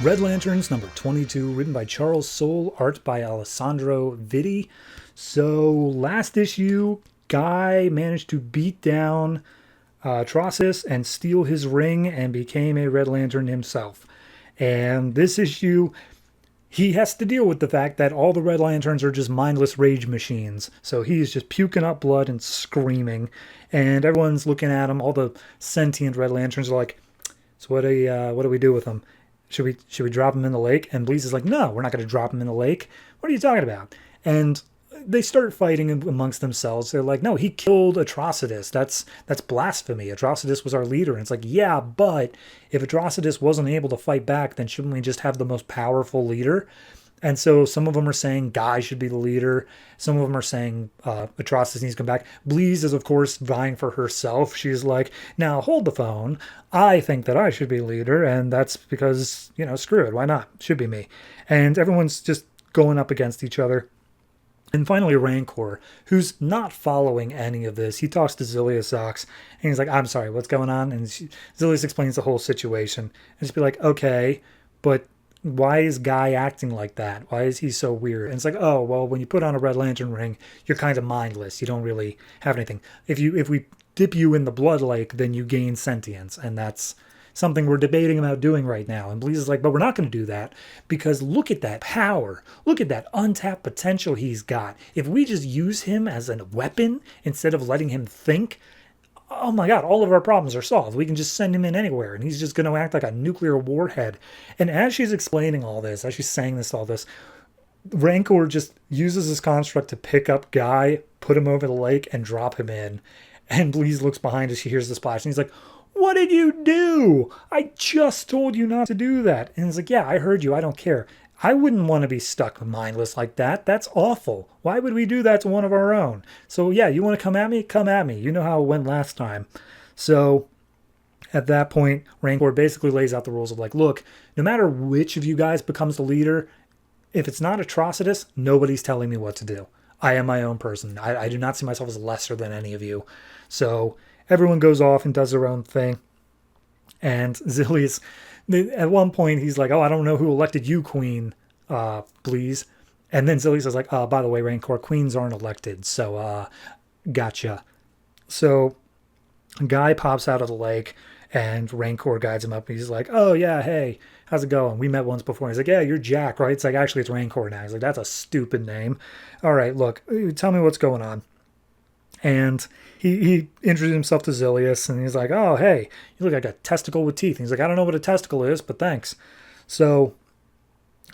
Red Lanterns number 22, written by Charles Soule, art by Alessandro Vitti. So last issue, Guy managed to beat down Atrocitus and steal his ring and became a Red Lantern himself. And this issue, he has to deal with the fact that all the Red Lanterns are just mindless rage machines. So he's just puking up blood and screaming. And everyone's looking at him. All the sentient Red Lanterns are like, so what do we do with him? Should we drop him in the lake? And Bleez is like, no, we're not going to drop him in the lake. What are you talking about? And they start fighting amongst themselves. They're like, no, he killed Atrocitus. That's blasphemy. Atrocitus was our leader. And it's like, yeah, but if Atrocitus wasn't able to fight back, then shouldn't we just have the most powerful leader? And so some of them are saying Guy should be the leader. Some of them are saying Atrocitus needs to come back. Bleez is, of course, vying for herself. She's like, now hold the phone. I think that I should be leader, and that's because, screw it. Why not? Should be me. And everyone's just going up against each other. And finally, Rancor, who's not following any of this, he talks to Zilius Ox, and he's like, I'm sorry, what's going on? And Zilius explains the whole situation. And just be like, okay, but why is Guy acting like that? Why is he so weird? And it's like, oh, well, when you put on a Red Lantern ring, you're kind of mindless. You don't really have anything. If we dip you in the blood lake, then you gain sentience. And that's something we're debating about doing right now. And Bleez is like, but we're not going to do that because look at that power. Look at that untapped potential he's got. If we just use him as a weapon instead of letting him think, oh my God, all of our problems are solved. We can just send him in anywhere, and he's just going to act like a nuclear warhead. And as she's explaining all this, as she's saying all this, Rancor just uses this construct to pick up Guy, put him over the lake, and drop him in. And Bleez looks behind as she hears the splash, and he's like, what did you do? I just told you not to do that. And he's like, yeah, I heard you. I don't care. I wouldn't want to be stuck mindless like that. That's awful. Why would we do that to one of our own? So yeah, you want to come at me? Come at me. You know how it went last time. So at that point, Rancor basically lays out the rules of like, look, no matter which of you guys becomes the leader, if it's not Atrocitus, nobody's telling me what to do. I am my own person. I do not see myself as lesser than any of you. So everyone goes off and does their own thing. And Zilius, at one point, he's like, oh, I don't know who elected you queen, Bleez. And then Zilius is like, by the way, Rancor, queens aren't elected. So, gotcha. So, Guy pops out of the lake, and Rancor guides him up. He's like, oh, yeah, hey, how's it going? We met once before. He's like, yeah, you're Jack, right? It's like, actually, it's Rancor now. He's like, that's a stupid name. All right, look, tell me what's going on. And he introduced himself to Zilius, and he's like, oh, hey, you look like a testicle with teeth. And he's like, I don't know what a testicle is, but thanks. So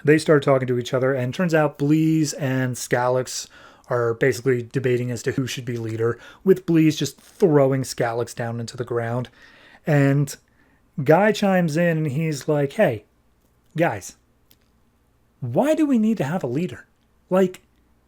they start talking to each other, and turns out Bleez and Scalix are basically debating as to who should be leader, with Bleez just throwing Scalix down into the ground. And Guy chimes in, and he's like, hey, guys, why do we need to have a leader? Like,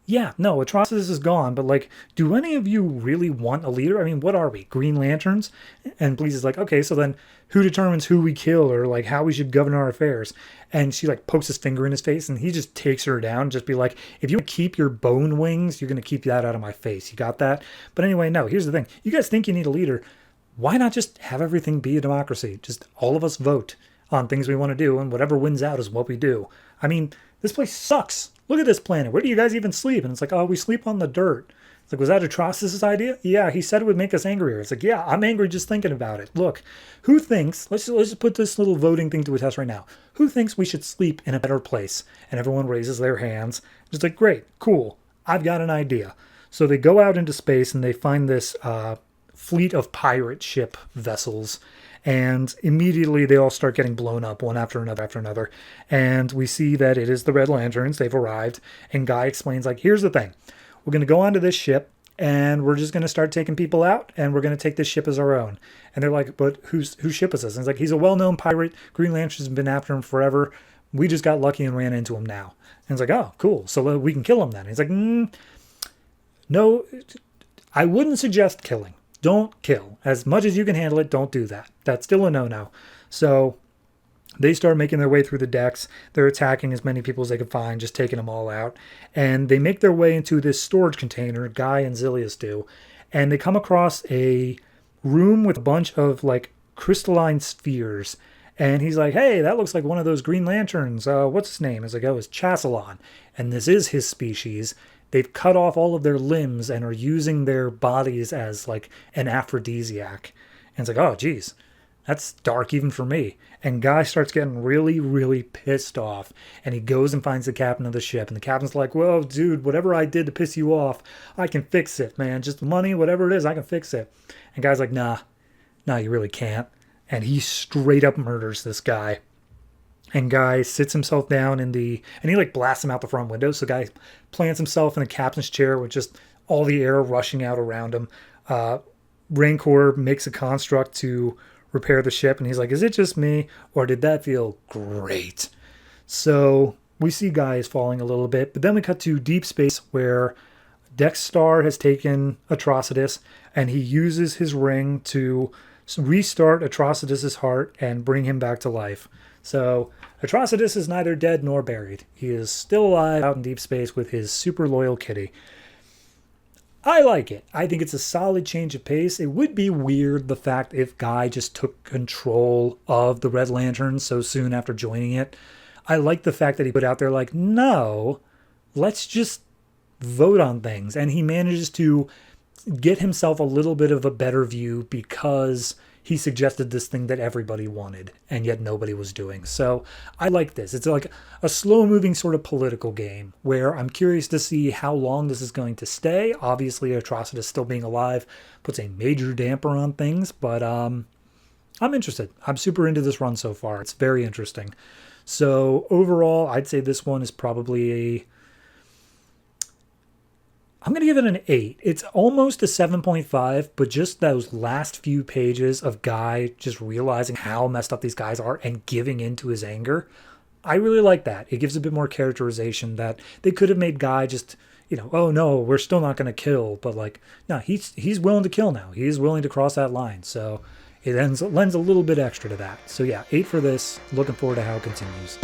yeah, no, Atrocitus is gone, but like, do any of you really want a leader? I mean, what are we, Green Lanterns? And Bleez is like, okay, so then who determines who we kill or like how we should govern our affairs? And she like pokes his finger in his face, and he just takes her down, just be like, if you keep your bone wings, you're going to keep that out of my face. You got that? But anyway, no, here's the thing. You guys think you need a leader. Why not just have everything be a democracy? Just all of us vote on things we want to do, and whatever wins out is what we do. I mean, this place sucks. Look at this planet. Where do you guys even sleep? And it's like, oh, we sleep on the dirt. It's like, was that Atrocitus' idea? Yeah, he said it would make us angrier. It's like, yeah, I'm angry just thinking about it. Look, who thinks, let's just put this little voting thing to a test right now. Who thinks we should sleep in a better place? And everyone raises their hands. It's like, great, cool. I've got an idea. So they go out into space and they find this fleet of pirate ship vessels. And immediately they all start getting blown up one after another. And we see that it is the Red Lanterns. They've arrived. And Guy explains, like, here's the thing. We're going to go onto this ship, and we're just going to start taking people out, and we're going to take this ship as our own. And they're like, but whose ship is this? And it's like, he's a well-known pirate. Green Lanterns have been after him forever. We just got lucky and ran into him now. And it's like, oh, cool. So we can kill him then. And he's like, no, I wouldn't suggest killing. Don't kill. As much as you can handle it, don't do that. That's still a no-no. So they start making their way through the decks. They're attacking as many people as they can find, just taking them all out. And they make their way into this storage container, Guy and Zilius do. And they come across a room with a bunch of like crystalline spheres. And he's like, hey, that looks like one of those Green Lanterns. What's his name? It's like, oh, it's Chasselon. And this is his species. They've cut off all of their limbs and are using their bodies as like an aphrodisiac. And it's like, oh, geez, that's dark even for me. And Guy starts getting really, really pissed off. And he goes and finds the captain of the ship. And the captain's like, well, dude, whatever I did to piss you off, I can fix it, man. Just money, whatever it is, I can fix it. And Guy's like, nah, you really can't. And he straight up murders this guy. And Guy sits himself down and he like blasts him out the front window. So Guy plants himself in the captain's chair with just all the air rushing out around him. Rancor makes a construct to repair the ship, and he's like, is it just me, or did that feel great? So we see Guy is falling a little bit, but then we cut to deep space where Dexstar has taken Atrocitus, and he uses his ring to restart Atrocitus's heart and bring him back to life. So Atrocitus is neither dead nor buried. He is still alive out in deep space with his super loyal kitty. I like it. I think it's a solid change of pace. It would be weird, the fact if Guy just took control of the Red Lantern so soon after joining it. I like the fact that he put out there like, no, let's just vote on things. And he manages to get himself a little bit of a better view because he suggested this thing that everybody wanted and yet nobody was doing. So I like this. It's like a slow moving sort of political game where I'm curious to see how long this is going to stay. Obviously, Atrocitus still being alive puts a major damper on things, but I'm interested. I'm super into this run so far. It's very interesting. So overall, I'd say this one is probably I'm going to give it an 8. It's almost a 7.5, but just those last few pages of Guy just realizing how messed up these guys are and giving in to his anger, I really like that. It gives a bit more characterization that they could have made Guy just, oh no, we're still not going to kill, but like, no, he's willing to kill now. He's willing to cross that line. So it lends a little bit extra to that. So yeah, 8 for this. Looking forward to how it continues.